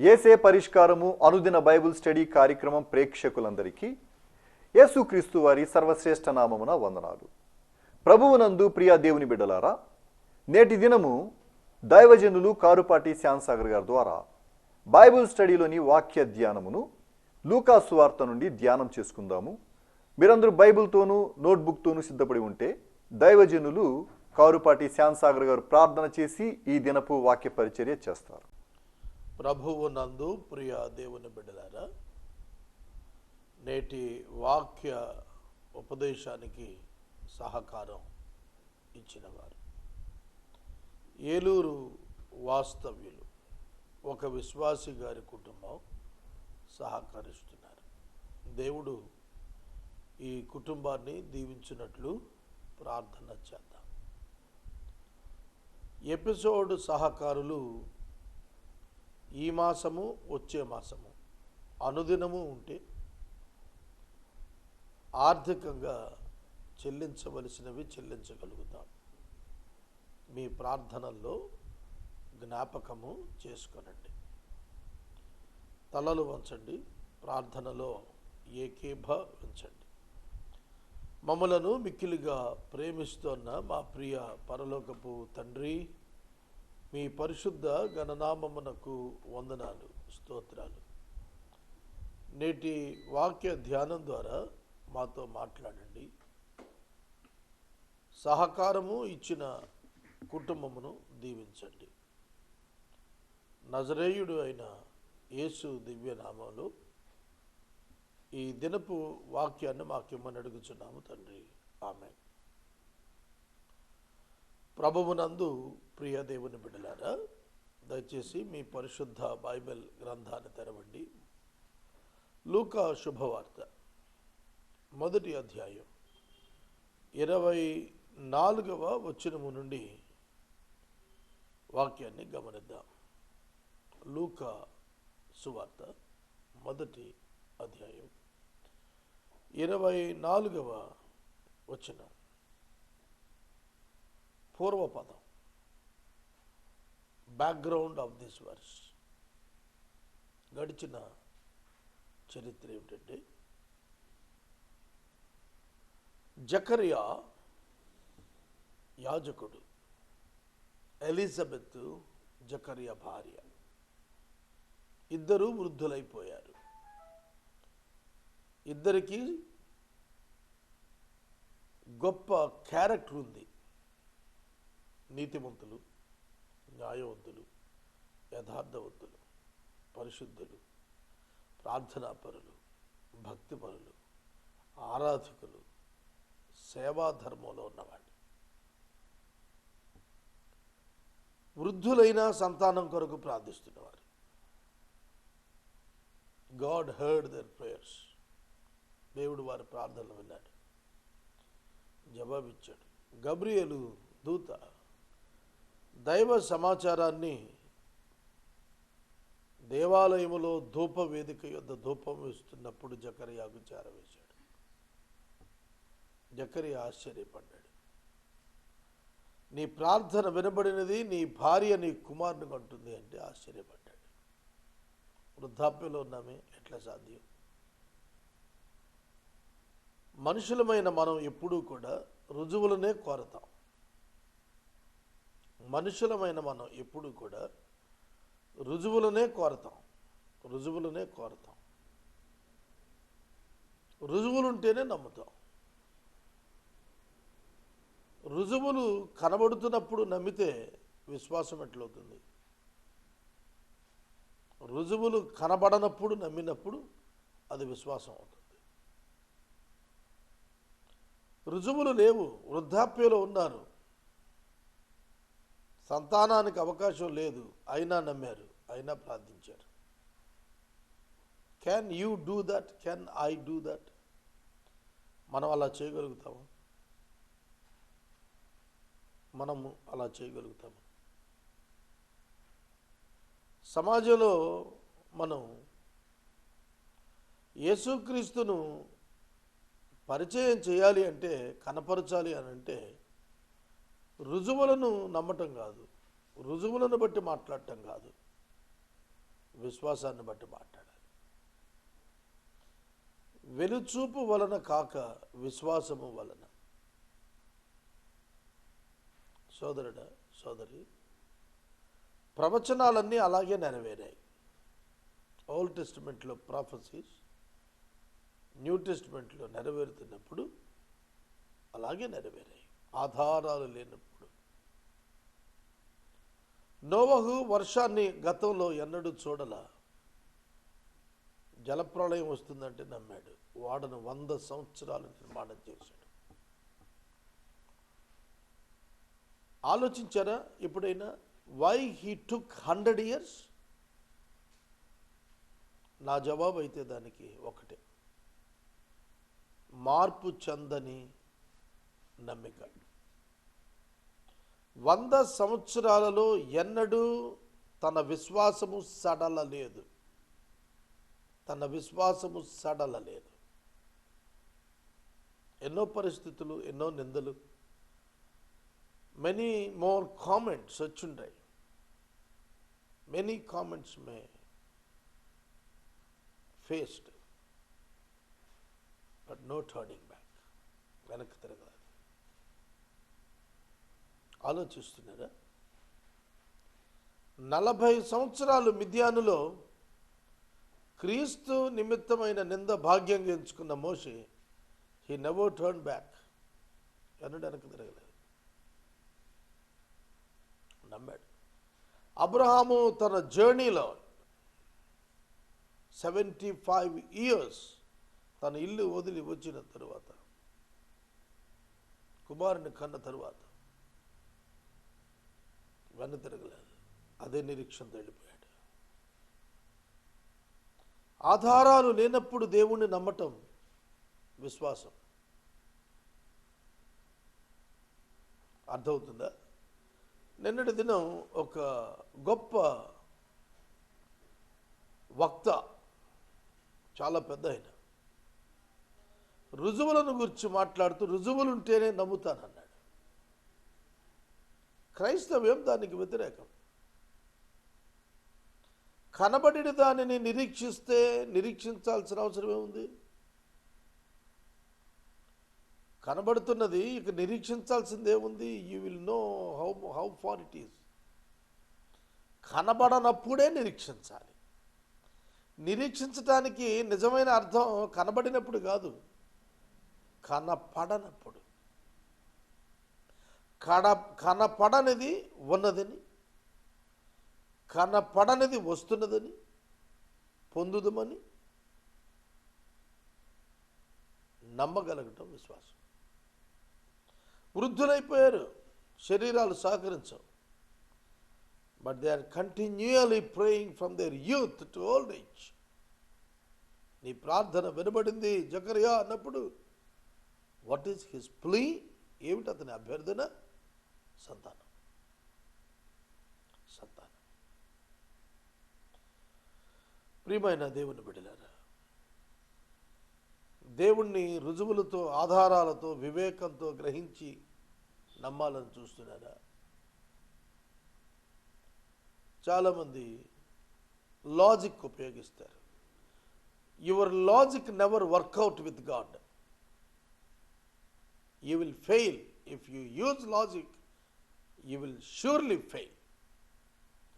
యేసే పరిష్కారము అనుదిన Bible study కార్యక్రమం ప్రేక్షకులందరికీ యేసుక్రీస్తు వారి సర్వశ్రేష్ఠ నామమున వందనాలు. ప్రభువునందు ప్రియ దేవుని బిడ్డలారా, నేటి దినము దైవజనులు కారుపాటి శ్యాంసాగర్ గారి ద్వారా బైబిల్ స్టడీలోని వాక్య ధ్యానమును లూకా సువార్త నుండి ధ్యానం చేసుకుందాము. మీరందరూ బైబిల్తోనూ నోట్బుక్తోనూ సిద్ధపడి ఉంటే దైవజనులు కారుపాటి శ్యాంసాగర్ గారు ప్రార్థన చేసి ఈ దినపు వాక్య పరిచర్య చేస్తారు. ప్రభువు నందు ప్రియ దేవుని బిడ్డలారా, నేటి వాక్య ఉపదేశానికి సహకారం ఇచ్చినవారు ఏలూరు వాస్తవ్యులు ఒక విశ్వాసి గారి కుటుంబం సహకరిస్తున్నారు. దేవుడు ఈ కుటుంబాన్ని దీవించినట్లు ప్రార్థన చేద్దాం. ఎపిసోడ్ సహకారులు ఈ మాసము వచ్చే మాసము అనుదినము ఉంటే ఆర్థికంగా చెల్లించవలసినవి చెల్లించగలుగుతాం. మీ ప్రార్థనల్లో జ్ఞాపకము చేసుకొనండి. తలలు వంచండి, ప్రార్థనలో ఏకీభవించండి. మమ్మలను మిక్కిలిగా ప్రేమిస్తున్న మా ప్రియ పరలోకపు తండ్రి, మీ పరిశుద్ధ గణనామమునకు వందనాలు, స్తోత్రాలు. నేటి వాక్య ధ్యానం ద్వారా మాతో మాట్లాడండి. సహకారము ఇచ్చిన కుటుంబమును దీవించండి. నజరేయుడు అయిన యేసు దివ్యనామంలో ఈ దినపు వాక్యాన్ని మాకిమ్మని అడుగుచున్నాము తండ్రి, ఆమేన్. ప్రభువునందు ప్రియ దేవుని బిడ్డలారా, దయచేసి మీ పరిశుద్ధ బైబిల్ గ్రంథాన్ని తెరవండి. లూకా శుభవార్త 1వ అధ్యాయం 24వ వచనము నుండి వాక్యాన్ని గమనిద్దాం. లూకా సువార్త 1వ అధ్యాయం 24వ వచనం. పూర్వపదం, బ్యాక్గ్రౌండ్ ఆఫ్ దిస్ వర్స్. గడిచిన చరిత్ర ఏమిటంటే, జకరియా యాజకుడు, ఎలిజబెత్ జకరియా భార్య, ఇద్దరు వృద్ధులైపోయారు. ఇద్దరికి గొప్ప క్యారెక్టర్ ఉంది. నీతిమంతులు, న్యాయవంతులు, యథార్థవంతులు, పరిశుద్ధులు, ప్రార్థనాపరులు, భక్తిపరులు, ఆరాధకులు, సేవాధర్మంలో ఉన్నవాళ్ళు. వృద్ధులైన సంతానం కొరకు ప్రార్థిస్తున్నవారు. God heard their prayers. దేవుడు వారి ప్రార్థనలు విన్నాడు, జవాబిచ్చాడు. గబ్రియేలు దూత దైవ సమాచారాన్ని దేవాలయములో ధూప వేదిక యొద్ద ధూపం వేస్తున్నప్పుడు జకర్యాకు చేరవేశాడు. జకర్యా ఆశ్చర్యపడ్డాడు. నీ ప్రార్థన వినబడినది, నీ భార్య నీ కుమారుని కంటుంది అంటే ఆశ్చర్యపడ్డాడు. వృద్ధాప్యంలో ఉన్నామే, ఎట్లా సాధ్యం? మనుషులమైన మనం ఎప్పుడూ కూడా రుజువులనే కోరతాం. మనుషులమైన మనం ఎప్పుడు కూడా రుజువులనే కోరతాం. రుజువులుంటేనే నమ్ముతాం. రుజువులు కనబడుతున్నప్పుడు నమ్మితే విశ్వాసం ఎట్లవుతుంది? రుజువులు కనబడనప్పుడు నమ్మినప్పుడు అది విశ్వాసం అవుతుంది. రుజువులు లేవు, వృద్ధాప్యంలో ఉన్నారు, సంతానానికి అవకాశం లేదు, అయినా నమ్మారు, అయినా ప్రార్థించారు. Can you do that? Can I do that? మనం అలా చేయగలుగుతాము? మనము అలా చేయగలుగుతాము. సమాజంలో మనం యేసుక్రీస్తును పరిచయం చేయాలి అంటే, కనపరచాలి అని అంటే రుజువులను నమ్మటం కాదు, రుజువులను బట్టి మాట్లాడటం కాదు, విశ్వాసాన్ని బట్టి మాట్లాడాలి. వెలుచూపు వలన కాక విశ్వాసము వలన. సోదరుడా, సోదరి, ప్రవచనాలన్నీ అలాగే నెరవేరాయి. ఓల్డ్ టెస్టిమెంట్లో ప్రాఫెసీస్ న్యూ టెస్టిమెంట్లో నెరవేరుతున్నప్పుడు అలాగే నెరవేరాయి, ఆధారాలు లేనప్పుడు. నోవహు వర్షాన్ని గతంలో ఎన్నడూ చూడలా. జలప్రళయం వస్తుందంటే నమ్మాడు. వాడను 100 సంవత్సరాలు నిర్మాణం చేశాడు. ఆలోచించారా ఎప్పుడైనా వై హీ టుక్ 100 years? నా జవాబు అయితే దానికి ఒకటే, మార్పు చెందని నమ్మిక. 100 సంవత్సరాలలో ఎన్నడూ తన విశ్వాసము సడలలేదు. తన విశ్వాసము సడలలేదు. ఎన్నో పరిస్థితులు, ఎన్నో నిందలు, మెనీ మోర్ కామెంట్స్ వచ్చుంటాయి. Many comments may faced, but no turning back. వెనక్కి తిరగలేదు. ఆలోచిస్తున్నారా? 40 సంవత్సరాలు మిద్యానులో క్రీస్తు నిమిత్తమైన నింద భాగ్యంగా ఎంచుకున్న మోషే, హీ నెవర్ టర్న్ బ్యాక్. ఎన్నడూ వెనక్కి తిరగలేదు, నమ్మాడు. అబ్రహాము తన జర్నీలో 75 years తన ఇల్లు వదిలి వచ్చిన తరువాత, కుమారుని కన్న తరువాత వెనక్కి తిరగలేదు. అదే నిరీక్షణతో వెళ్ళిపోయాడు. ఆధారాలు లేనప్పుడు దేవుణ్ణి నమ్మటం విశ్వాసం. అర్థమవుతుందా? నిన్నటి దినం ఒక గొప్ప వక్త, చాలా పెద్ద ఆయన, రుజువులను గురించి మాట్లాడుతూ రుజువులుంటేనే నమ్ముతానన్నాడు. క్రైస్తవ్యం దానికి వ్యతిరేకం. కనబడిన దానిని నిరీక్షించాల్సిన అవసరం ఏముంది? కనబడుతున్నది ఇక నిరీక్షించాల్సిందేముంది? You will know how far it is. కనబడనప్పుడే నిరీక్షించాలి. నిరీక్షించటానికి నిజమైన అర్థం కనబడినప్పుడు కాదు, కనపడనప్పుడు. కనపడనిది ఉన్నదని, కనపడనిది వస్తున్నదని, పొందుదమని నమ్మగలగటం విశ్వాసం. వృద్ధులైపోయారు, శరీరాలు సహకరించవు, but they are continuously praying from their youth to old age. నీ ప్రార్థన వినబడింది జకరియా అన్నప్పుడు, వాట్ ఈస్ హిస్ ప్లీ? ఏమిటి అతని అభ్యర్థన? సంతానం. సంతానం. ప్రియమైన దేవుని బిడ్డలారా, దేవుణ్ణి రుజువులతో, ఆధారాలతో, వివేకంతో గ్రహించి నమ్మాలని చూస్తున్నారా? చాలామంది లాజిక్ ఉపయోగిస్తారు. Your logic never work out with God. You will fail. If you use logic, you will surely fail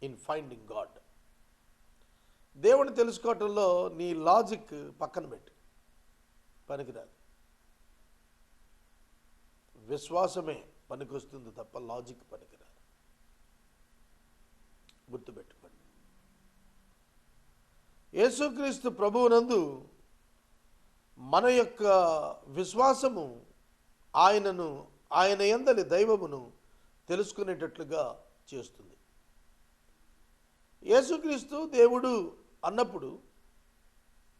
in finding God. దేవుని తెలుసుకోవటంలో నీ లాజిక్ పక్కన పెట్టు, పనికిరాదు. విశ్వాసమే పనికొస్తుంది తప్ప లాజిక్ పనికిరాదు. గుర్తుపెట్టుకోండి. యేసుక్రీస్తు ప్రభువునందు మన యొక్క విశ్వాసము ఆయన యందలి దైవమును తెలుసుకునేటట్లుగా చేస్తుంది. యేసుక్రీస్తు దేవుడు అన్నప్పుడు,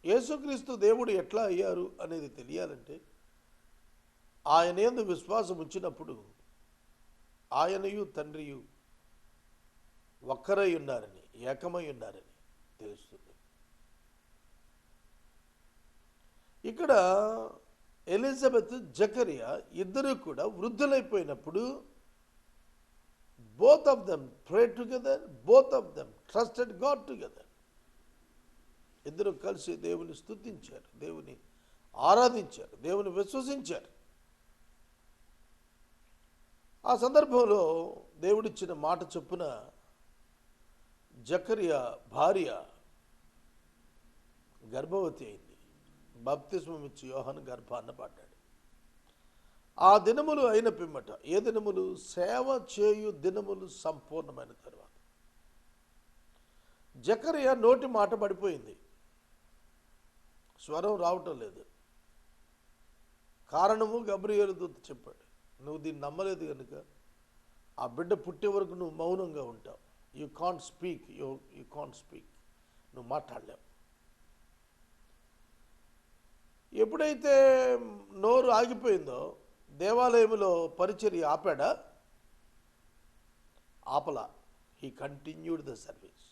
యేసుక్రీస్తు దేవుడు ఎట్లా అయ్యారు అనేది తెలియాలంటే, ఆయన యందు విశ్వాసం ఉంచినప్పుడు ఆయనయు తండ్రియు ఒక్కరై ఉన్నారని, ఏకమై ఉన్నారని తెలుస్తుంది. ఇక్కడ ఎలిజబెత్, జకరియా ఇద్దరు కూడా వృద్ధులైపోయినప్పుడు both of them prayed together, both of them trusted God together. ఇద్దరు కలిసి దేవుని స్తుతించారు, దేవుని ఆరాధించారు, దేవుని విశ్వసించారు. ఆ సందర్భంలో దేవుడిచ్చిన మాట చొప్పున జకరియా భార్య గర్భవతి అయింది. బాప్తిస్మం ఇచ్చి యోహాను గర్భాన పడ్డాడు. ఆ దినములు అయిన పిమ్మట, ఏ దినములు? సేవ చేయు దినములు సంపూర్ణమైన తర్వాత జకరియా నోటి మాట పడిపోయింది, స్వరం రావటం లేదు. కారణము గబ్రియేలు దూత చెప్పాడు, నువ్వు దీన్ని నమ్మలేదు కనుక ఆ బిడ్డ పుట్టే వరకు నువ్వు మౌనంగా ఉంటావు. You can't speak, you can't speak, నువ్వు మాట్లాడలేవు. ఎప్పుడైతే నోరు ఆగిపోయిందో దేవాలయంలో పరిచర్య ఆపాడా? ఆపలా. He continued the service.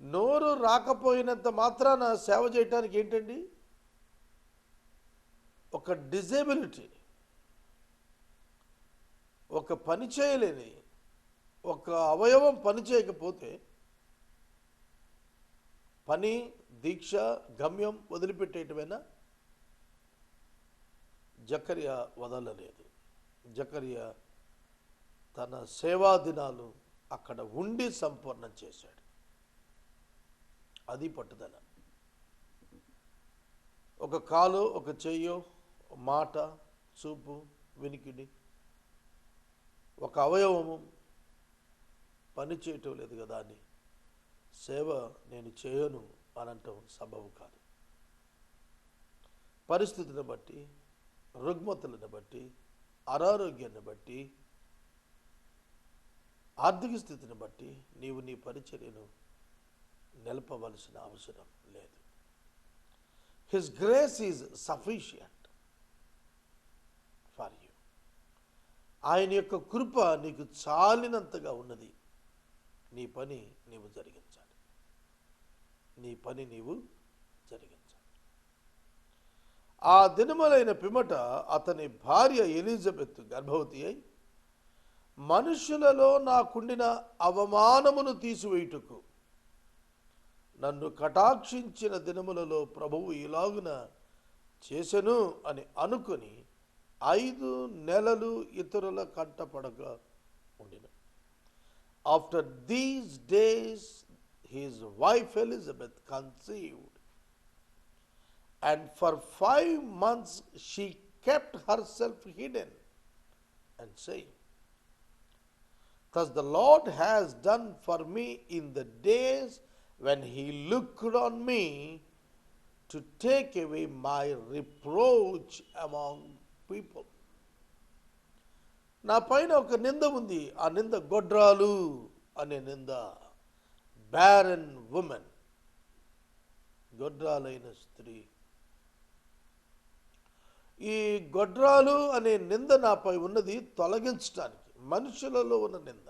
నోరు రాకపోయినంత మాత్రాన సేవ చేయటానికి ఏంటండి? ఒక డిజేబిలిటీ, ఒక పని చేయలేని ఒక అవయవం పని చేయకపోతే పని, దీక్ష, గమ్యం వదిలిపెట్టేయటమేనా? జకరియా వదలలేదు. జకరియా తన సేవా దినాలు అక్కడ ఉండి సంపూర్ణం చేశాడు. అది పట్టుదల. ఒక కాలు, ఒక చెయ్యో, మాట, చూపు, వినికిడి, ఒక అవయవము పని చేయటం లేదు కదా అని సేవ నేను చేయను అనంటం సబబు కాదు. పరిస్థితిని బట్టి, రుగ్మతలను బట్టి, అనారోగ్యాన్ని బట్టి, ఆర్థిక స్థితిని బట్టి నీవు నీ పరిచర్యను నిలపవలసిన అవసరం లేదు. His grace is sufficient for you. ఆయన యొక్క కృప నీకు చాలినంతగా ఉన్నది. నీ పని నీవు జరిగించాలి. నీ పని నీవు జరిగించాలి. ఆ దినములైన పిమ్మట అతని భార్య ఎలిజబెత్ గర్భవతి అయి మనుషులలో నాకుండిన అవమానమును తీసివేయుటకు నన్ను కటాక్షించిన దినములలో ప్రభువు ఇలాగున చేసెను అని అనుకొని 5 నెలలు ఇతరుల కంటపడక ఉండిన. After these days his wife Elizabeth conceived, and for 5 months she kept herself hidden, and saying, thus the Lord has done for me in the days when he looked on me to take away my reproach among people. నా పైన ఒక నింద ఉంది. ఆ నింద గొడ్రాలు అనే నింద. Barren women, గొడ్రాలైన స్త్రీ. ఈ గొడ్రాలు అనే నింద నాపై ఉన్నది తొలగించడానికి, మనుషులలో ఉన్న నింద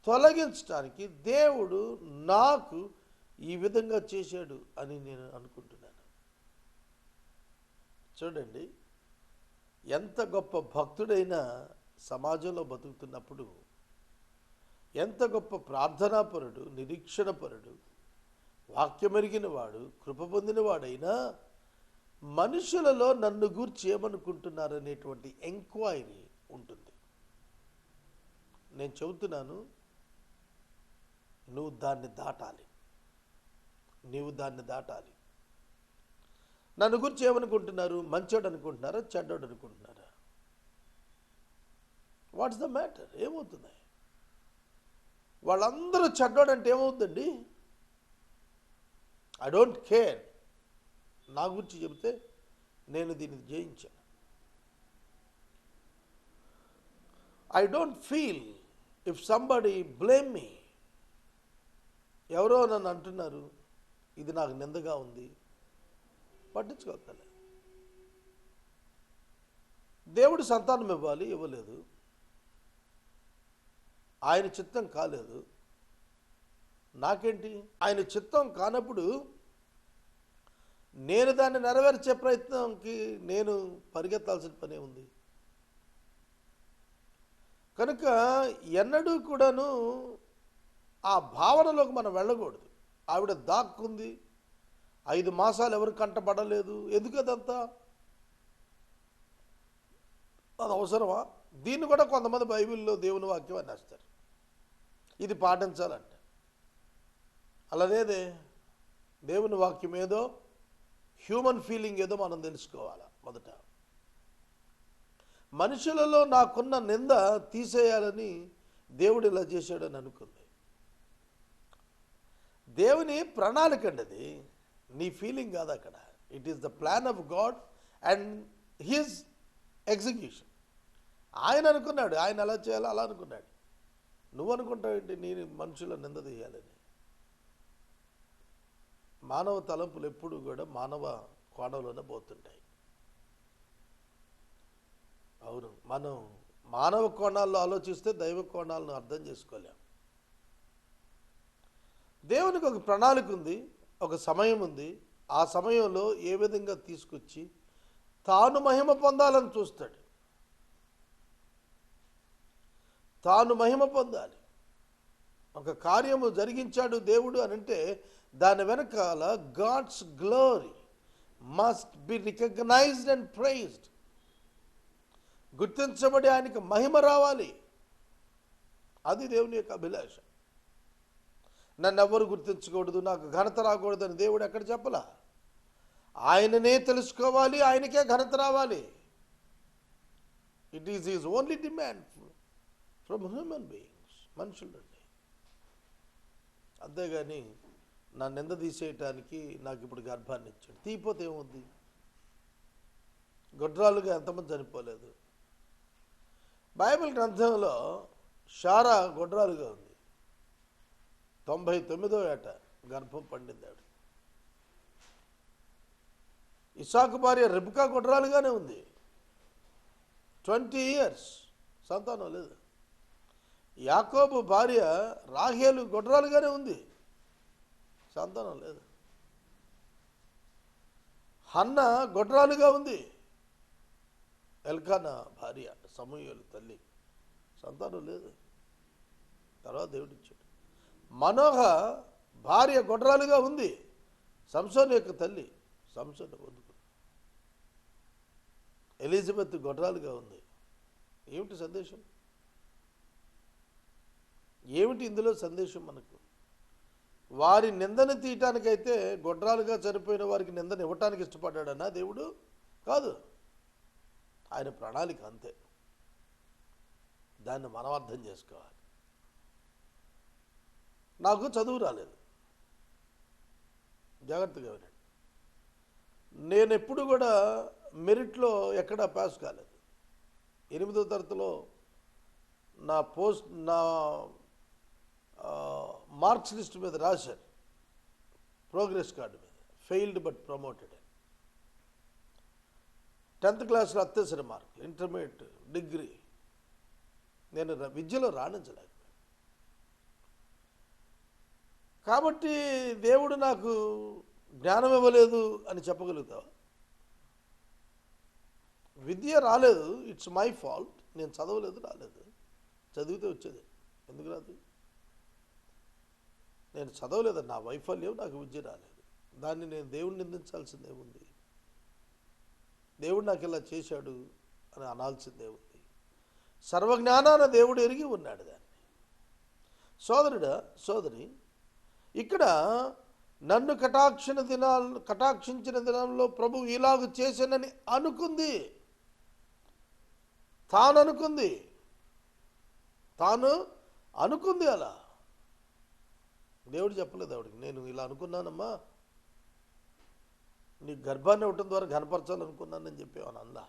తొలగించడానికి దేవుడు నాకు ఈ విధంగా చేశాడు అని నేను అనుకుంటున్నాను. చూడండి, ఎంత గొప్ప భక్తుడైనా సమాజంలో బతుకుతున్నప్పుడు, ఎంత గొప్ప ప్రార్థనాపరుడు, నిరీక్షణపరుడు, వాక్యమెరిగిన వాడు, కృప పొందిన వాడైనా మనుషులలో నన్ను గూర్చి ఏమనుకుంటున్నారనేటువంటి ఎంక్వైరీ ఉంటుంది. నేను చెబుతున్నాను, నువ్వు దాన్ని దాటాలి. నీవు దాన్ని దాటాలి. నన్ను గురించి ఏమనుకుంటున్నారు? మంచోడు అనుకుంటున్నారా, చెడ్డోడు అనుకుంటున్నారా? What's the matter? ఏమవుతుంది? వాళ్ళందరూ చెడ్డోడంటే ఏమవుతుందండి? I don't care. నా గురించి చెబితే నేను దీన్ని జయించాను. I don't feel if somebody blame me. ఎవరో నన్ను అంటున్నారు, ఇది నాకు నిందగా ఉంది, పట్టించుకోగల. దేవుడు సంతానం ఇవ్వాలి, ఇవ్వలేదు. ఆయన చిత్తం కాలేదు, నాకేంటి? ఆయన చిత్తం కానప్పుడు నేను దాన్ని నెరవేర్చే ప్రయత్నంకి నేను పరిగెత్తాల్సిన పనే ఉంది. కనుక ఎన్నడూ కూడాను ఆ భావనలోకి మనం వెళ్ళకూడదు. ఆవిడ దాక్కుంది, 5 మాసాలు ఎవరు కంటపడలేదు. ఎందుకు అదంతా? అది అవసరమా? దీన్ని కూడా కొంతమంది బైబిల్లో దేవుని వాక్యం అనేస్తారు. ఇది పాటించాలంట. అలానేదే దేవుని వాక్యం ఏదో, హ్యూమన్ ఫీలింగ్ ఏదో మనం తెలుసుకోవాలి. మొదట మనుషులలో నాకున్న నింద తీసేయాలని దేవుడు ఇలా చేశాడని అనుకుంది. దేవుని ప్రణాళిక అండి అది, నీ ఫీలింగ్ కాదు అక్కడ. It is the plan of God and his execution. ఆయన అనుకున్నాడు, ఆయన అలా చేయాలి, అలా అనుకున్నాడు. నువ్వు అనుకుంటావేంటి నీ మనుషుల నింద తీయాలని? మానవ తలంపులు ఎప్పుడు కూడా మానవ కోణంలోనే పోతుంటాయి. అవును, మనం మానవ కోణాల్లో ఆలోచిస్తే దైవ కోణాలను అర్థం చేసుకోలేం. దేవునికి ఒక ప్రణాళిక ఉంది, ఒక సమయం ఉంది. ఆ సమయంలో ఏ విధంగా తీసుకొచ్చి తాను మహిమ పొందాలని చూస్తాడు. తాను మహిమ పొందాలి. ఒక కార్యము జరిగించాడు దేవుడు అని అంటే దాని వెనకాల God's glory must be recognised and praised. గుర్తించబడి ఆయనకి మహిమ రావాలి. అది దేవుని యొక్క అభిలాష. నన్ను ఎవరు గుర్తించకూడదు, నాకు ఘనత రాకూడదు అని దేవుడు ఎక్కడ చెప్పలా. ఆయననే తెలుసుకోవాలి, ఆయనకే ఘనత రావాలి. It is his only demand from human beings, మనుషులండి. అంతేగాని నా నింద తీసేయటానికి నాకు ఇప్పుడు గర్భాన్ని ఇచ్చాడు. తీపోతే ఏముంది? గొడ్రాలుగా ఎంతమంది చనిపోలేదు? బైబిల్ గ్రంథంలో షారా గొడ్రాలుగా ఉంది. 99వ ఏట గర్భం పండింది ఆవిడ. ఇస్సాకు భార్య రెబెకా గొడ్రాలుగానే ఉంది. 20 years సంతానం లేదు. యాకోబు భార్య రాహేలు గొడ్రాలుగానే ఉంది, సంతానం లేదు. హన్న గొడ్రాలుగా ఉంది. ఎల్కానా భార్య సమూయేలు తల్లి, సంతానం లేదు. తర్వాత దేవుడిచ్చాడు. మనోహ భార్య గొడ్రాలుగా ఉంది, సంసోను యొక్క తల్లి, సంసోను వదుకుంది. ఎలిజబెత్ గొడ్రాలుగా ఉంది. ఏమిటి సందేశం? ఏమిటి ఇందులో సందేశం మనకు? వారి నిందను తీయటానికైతే గొడ్రాలుగా చనిపోయిన వారికి నిందను ఇవ్వటానికి ఇష్టపడ్డాడన్నా దేవుడు? కాదు. ఆయన ప్రణాళిక అంతే. దాన్ని మనం అర్థం చేసుకోవాలి. నాకు చదువు రాలేదు, జాగ్రత్తగా వినండి. నేను ఎప్పుడు కూడా మెరిట్లో ఎక్కడా పాస్ కాలేదు. 8వ తరగతిలో నా మార్క్స్ లిస్ట్ మీద రాశారు, ప్రోగ్రెస్ కార్డు మీద, ఫెయిల్డ్ బట్ ప్రమోటెడ్. 10th క్లాస్లో అత్యవసర మార్కులు, ఇంటర్మీడియట్, డిగ్రీ. నేను విద్యలో రాణించలేకపోయాను. కాబట్టి దేవుడు నాకు జ్ఞానం ఇవ్వలేదు అని చెప్పగలుగుతావా? విద్య రాలేదు, ఇట్స్ మై ఫాల్ట్. నేను చదవలేదు, రాలేదు. చదివితే వచ్చేది, ఎందుకు రాదు? నేను చదవలేదు, నా వైఫల్యం, నాకు విద్య రాలేదు. దాన్ని నేను దేవుడిని నిందించాల్సిందే ఉంది. దేవుడు నాకు ఇలా చేశాడు అని అనాల్సిందే ఉంది. సర్వజ్ఞానాన దేవుడు ఎరిగి ఉన్నాడు దాన్ని. సోదరుడా, సోదరి, ఇక్కడ నన్ను కటాక్షించిన దినంలో ప్రభు ఇలాగ చేశానని అనుకుంది. తాను అనుకుంది అలా. దేవుడు చెప్పలేదు ఆవిడకి, నేను ఇలా అనుకున్నానమ్మా, నీ గర్భాన్ని ఇవ్వటం ద్వారా ఘనపరచాలనుకున్నానని చెప్పేవాను అందా.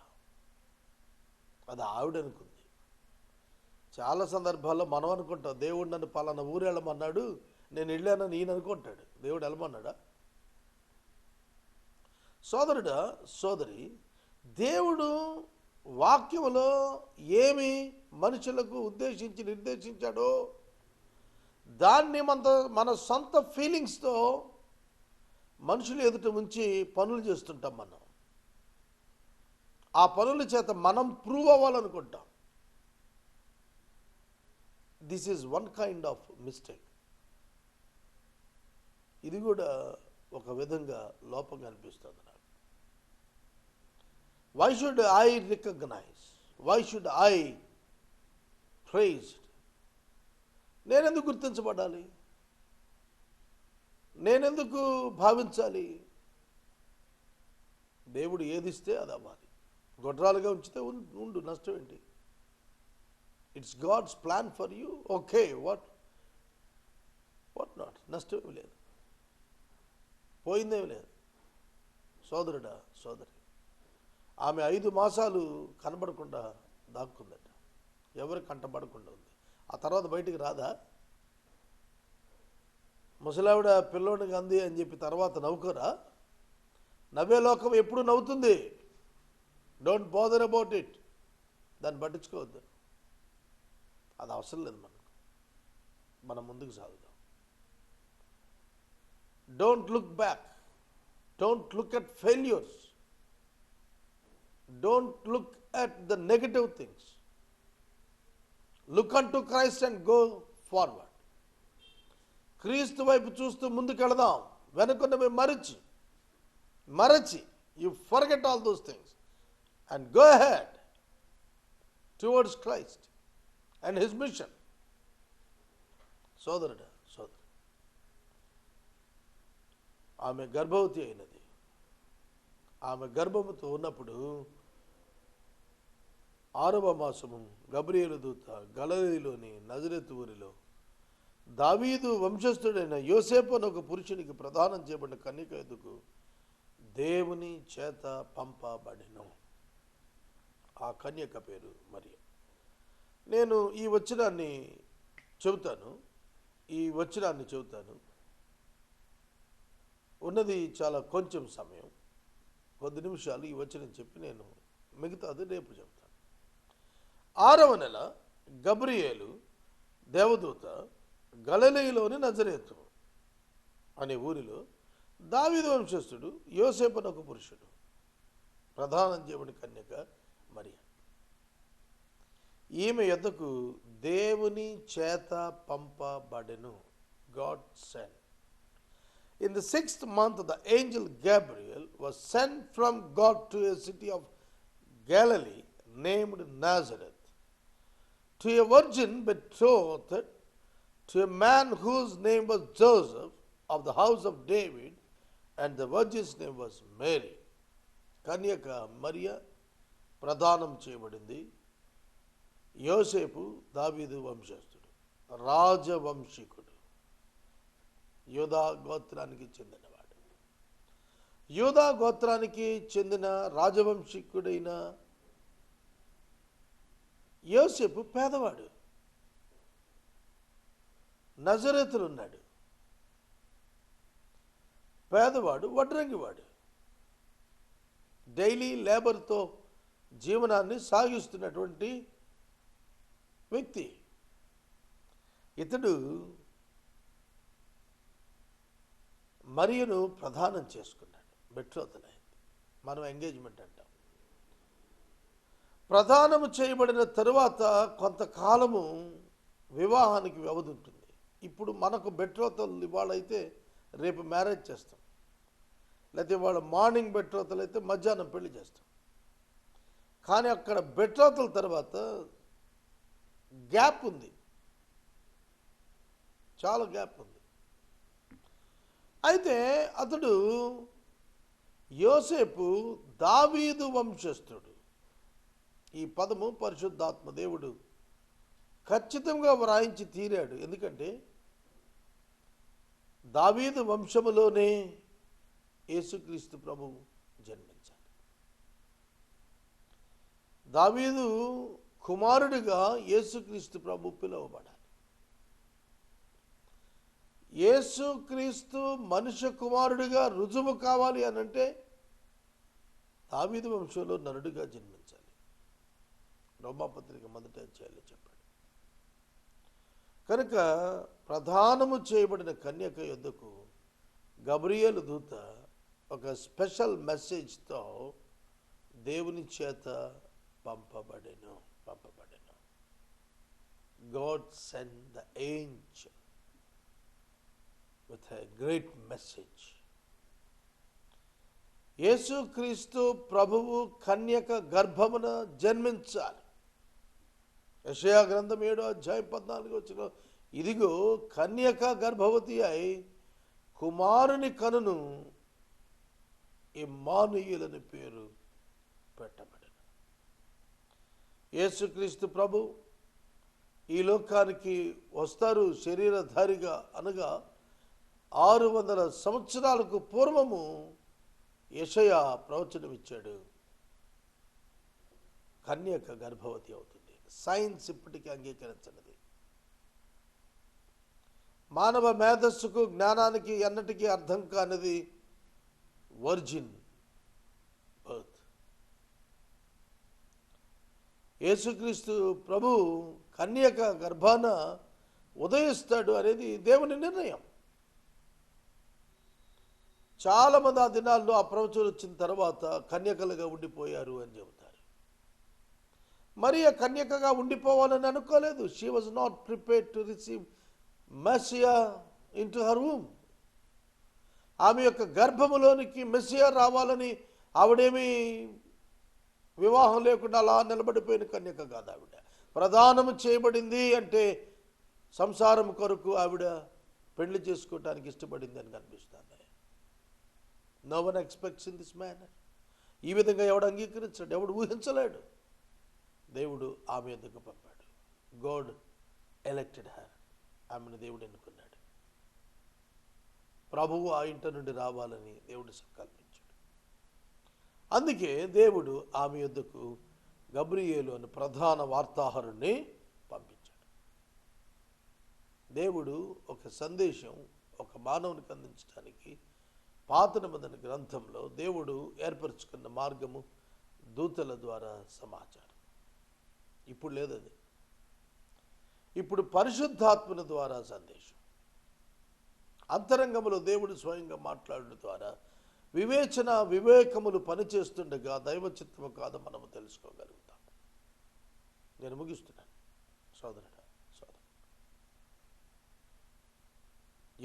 అది ఆవిడ అనుకుంది. చాలా సందర్భాల్లో మనం అనుకుంటాం, దేవుడు నన్ను పలానా ఊరు వెళ్ళమన్నాడు, నేను వెళ్ళానని ఈయన అనుకుంటాడు. దేవుడు వెళ్ళమన్నాడా? సోదరుడా, సోదరి, దేవుడు వాక్యములో ఏమి మనుషులకు ఉద్దేశించి నిర్దేశించాడో దాన్ని మన సొంత ఫీలింగ్స్తో మనుషులు ఎదుట ఉంచి పనులు చేస్తుంటాం. మనం ఆ పనుల చేత మనం ప్రూవ్ అవ్వాలనుకుంటాం. This is one kind of mistake. ఇది కూడా ఒక విధంగా లోపంగా అనిపిస్తుంది నాకు. Why should I recognise, why should I praise? నేనెందుకు గుర్తించబడాలి? నేనెందుకు భావించాలి? దేవుడు ఏదిస్తే అది అవ్వాలి. గొడ్రాలుగా ఉంచితే ఉండు, నష్టం ఏంటి? It's God's plan for you, okay, what not, నష్టం ఏమి లేదు, పోయిందేమి లేదు. సోదరుడా, సోదరి, ఆమె 5 మాసాలు కనబడకుండా దాక్కుందట, ఎవరికి కంటబడకుండా ఉంది. ఆ తర్వాత బయటికి రాదా? ముసలావిడ పిల్లోడికి అంది అని చెప్పి తర్వాత నవ్వుకోరా? నవ్వే లోకం ఎప్పుడు నవ్వుతుంది. డోంట్ బాదర్ అబౌట్ ఇట్, దాన్ని పట్టించుకోవద్దు, అది అవసరం లేదు మనకు. మనం ముందుకు సాగుదాం. Don't look back, don't look at failures, don't look at the negative things. Look unto Christ and go forward. క్రీస్తు వైపు చూస్తూ ముందుకెళదాం. వెనుకున్నవి మరచి you forget all those things and go ahead towards Christ and his mission. సోదరుడా, సోదరు, ఆమె గర్భవతి అయినది. ఆమె గర్భముతో ఉన్నప్పుడు 6వ మాసము గబ్రియేలు దూత గలిలయలోని నజరేతు ఊరిలో దావీదు వంశస్థుడైన యోసేపు అనే ఒక పురుషునికి ప్రదానం చేయబడిన కన్యక ఎద్దుకు దేవుని చేత పంపబడెను. ఆ కన్యక పేరు మరియ. నేను ఈ వచనాన్ని చెబుతాను. ఉన్నది చాలా కొంచెం సమయం, కొద్ది నిమిషాలు ఈ వచనం చెప్పి నేను మిగతాది రేపు చెప్తాను. 6వ నెల గబ్రియేలు దేవదూత గలిలయలోని నజరేతు అనే ఊరిలో దావీదు వంశస్థుడు యోసేపు అనే ఒక పురుషుడు ప్రదానం చేయబడిన కన్యక మరియ, ఈమె యొద్దకు దేవుని చేత పంపబడెను. God sent. In the 6th month, the angel Gabriel was sent from God to a city of Galilee named Nazareth, to a virgin betrothed to a man whose name was Joseph, of the house of David, and the virgin's name was Mary. కన్యక మరియ ప్రదానం చేయబడింది. యోసేపు దావీదు వంశస్థుడు, రాజవంశీకుడు, యూదా గోత్రానికి చెందినవాడు. యూదా గోత్రానికి చెందిన రాజవంశీకుడైన యోసేపు పేదవాడు, నజరేతులో ఉన్నాడు. పేదవాడు, వడ్రంగివాడు, డైలీ లేబర్తో జీవనాన్ని సాగిస్తున్నటువంటి వ్యక్తి. ఇతడు మరియను ప్రదానం చేసుకున్నాడు, బెట్రోతల్ అయింది. మనం ఎంగేజ్మెంట్ అంటాం. ప్రదానము చేయబడిన తరువాత కొంతకాలము వివాహానికి వ్యవధి ఉంటుంది. ఇప్పుడు మనకు బెట్రోతల్ ఇవాళైతే రేపు మ్యారేజ్ చేస్తాం, లేకపోతే ఇవాళ మార్నింగ్ బెట్రోతల్ అయితే మధ్యాహ్నం పెళ్లి చేస్తాం. కానీ అక్కడ బెట్రోతల్ తర్వాత గ్యాప్ ఉంది, చాలా గ్యాప్ ఉంది. అయితే అతడు యోసేపు దావీదు వంశస్థుడు. ఈ పదము పరిశుద్ధాత్మ దేవుడు ఖచ్చితంగా వ్రాయించి తీరాడు. ఎందుకంటే దావీదు వంశములోనే యేసుక్రీస్తు ప్రభువు జన్మించాలి. దావీదు కుమారుడిగా యేసుక్రీస్తు ప్రభు పిలువబడాలి. యేసుక్రీస్తు మనుష్య కుమారుడిగా రుజువు కావాలి అనంటే దావీదు వంశంలో నరుడిగా జన్మించాలి. రోమాపత్రిక 1వ అధ్యాయంలో చెప్పాడు. కనుక ప్రదానము చేయబడిన కన్యక యొద్దకు గబ్రియేలు దూత ఒక స్పెషల్ మెసేజ్తో దేవుని చేత పంపబడెను. God sent the angel with a great message. యేసుక్రీస్తు ప్రభువు కన్యక గర్భమున జన్మించాలి. యెషయా గ్రంథం 7:14 ఇదిగో కన్యక గర్భవతి అయి కుమారుని కనును, ఇమ్మానుయేలని పేరు పెట్టబడెను. యేసుక్రీస్తు ప్రభు ఈ లోకానికి వస్తారు శరీరధారిగా, అనగా 600 సంవత్సరాలకు పూర్వము యెషయా ప్రవచనం ఇచ్చాడు. కన్యక గర్భవతి అవుతుంది. సైన్స్ ఇప్పటికీ అంగీకరించినది. మానవ మేధస్సుకు జ్ఞానానికి ఎన్నటికీ అర్థం కానిది వర్జిన్ బర్త్. యేసుక్రీస్తు ప్రభు కన్యక గర్భాన ఉదయిస్తాడు అనేది దేవుని నిర్ణయం. చాలామంది ఆ దినాల్లో ఆ ప్రవచనం వచ్చిన తర్వాత కన్యకలుగా ఉండిపోయారు అని చెబుతారు. మరి ఆ కన్యకగా ఉండిపోవాలని అనుకోలేదు. She was not prepared to receive Messiah in to her womb. ఆమె యొక్క గర్భములోనికి మెస్సియా రావాలని ఆవిడేమీ వివాహం లేకుండా అలా నిలబడిపోయిన కన్యక కాదు. ఆవిడ ప్రదానము చేయబడింది అంటే సంసారం కొరకు ఆవిడ పెళ్లి చేసుకోవటానికి ఇష్టపడింది అని కనిపిస్తుంది. No one expects in this manner. ఈ విధంగా ఎవడు అంగీకరించాడు, ఎవడు ఊహించలేడు. దేవుడు ఆమె ఎందుకు పంపాడు. God elected her. ఆమెను దేవుడు ఎన్నుకున్నాడు. ప్రభువు ఆ ఇంట నుండి రావాలని దేవుడు సంకల్పించాడు. అందుకే దేవుడు ఆమె యొద్దకు గబ్రియేలు అని ప్రధాన వార్తాహరుణ్ణి పంపించాడు. దేవుడు ఒక సందేశం ఒక మానవునికి అందించడానికి పాత నిబంధన గ్రంథంలో దేవుడు ఏర్పరచుకున్న మార్గము దూతల ద్వారా సమాచారం. ఇప్పుడు లేదది. ఇప్పుడు పరిశుద్ధాత్మల ద్వారా సందేశం. అంతరంగములో దేవుడు స్వయంగా మాట్లాడడం ద్వారా వివేకములు పనిచేస్తుండగా దైవ చిత్తము కాదు మనము తెలుసుకోగలుగుతాం. నేను ముగిస్తున్నాను సోదరుడా, సోదరు.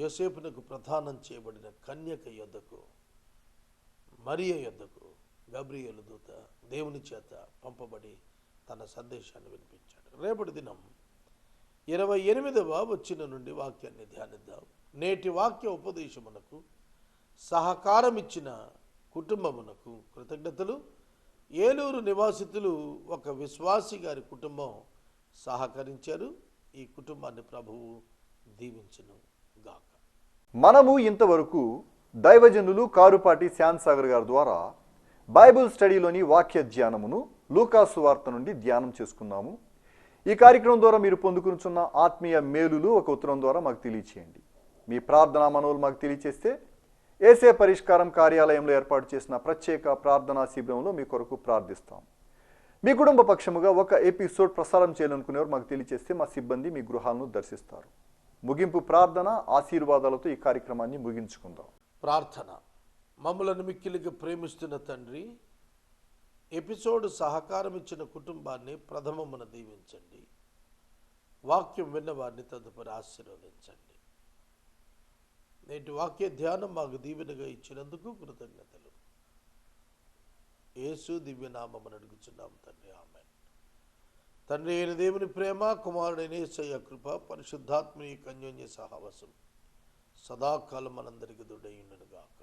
యోసేపునకు ప్రదానం చేయబడిన కన్యక యొద్దకు, మరియ యొద్దకు గబ్రియేలు దూత దేవుని చేత పంపబడి తన సందేశాన్ని వినిపించాడు. రేపటి దినం 28వ వచనం నుండి వాక్యాన్ని ధ్యానిద్దాం. నేటి వాక్య ఉపదేశమునకు సహకారం ఇచ్చిన కుటుంబమునకు కృతజ్ఞతలు. ఏలూరు నివాసితులు ఒక విశ్వాసి గారి కుటుంబం సహకరించారు. ఈ కుటుంబాన్ని ప్రభువు దీవించును గాక. మనము ఇంతవరకు దైవజనులు కారుపాటి శ్యామ్ సాగర్ గారి ద్వారా బైబిల్ స్టడీలోని వాక్య ధ్యానమును లూకాసు వార్త నుండి ధ్యానం చేసుకున్నాము. ఈ కార్యక్రమం ద్వారా మీరు పొందుకున్న ఆత్మీయ మేలులు ఒక ఉత్తరం ద్వారా మాకు తెలియచేయండి. మీ ప్రార్థనా మనవులు మాకు తెలియచేస్తే ఏసే పరిష్కారం కార్యాలయంలో ఏర్పాటు చేసిన ప్రత్యేక ప్రార్థనా శిబిరంలో మీ కొరకు ప్రార్థిస్తాం. మీ కుటుంబ పక్షముగా ఒక ఎపిసోడ్ ప్రసారం చేయాలనుకునేవారు మాకు తెలియచేస్తే మా సిబ్బంది మీ గృహాలను దర్శిస్తారు. ముగింపు ప్రార్థన ఆశీర్వాదాలతో ఈ కార్యక్రమాన్ని ముగించుకుందాం. ప్రార్థన. మమ్మలను మిక్కిలిగా ప్రేమిస్తున్న తండ్రి, ఎపిసోడ్ సహకారం ఇచ్చిన కుటుంబాన్ని ప్రథమమున దీవించండి. వాక్యం విన్నవారిని తదుపరి ఆశీర్వదించండి. నేటి వాక్య ధ్యానం మాకు దీవెనగా ఇచ్చినందుకు కృతజ్ఞతలు. యేసు దివ్యనామమున అడుగుచున్నాం తండ్రి, ఆమేన్. తండ్రి అయిన దేవుని ప్రేమ, కుమారుడైన యేసయ్య కృప, పరిశుద్ధాత్మ యొక్క అన్యోన్య సహవాసం సదాకాలం మనందరికీ తోడై ఉండును గాక.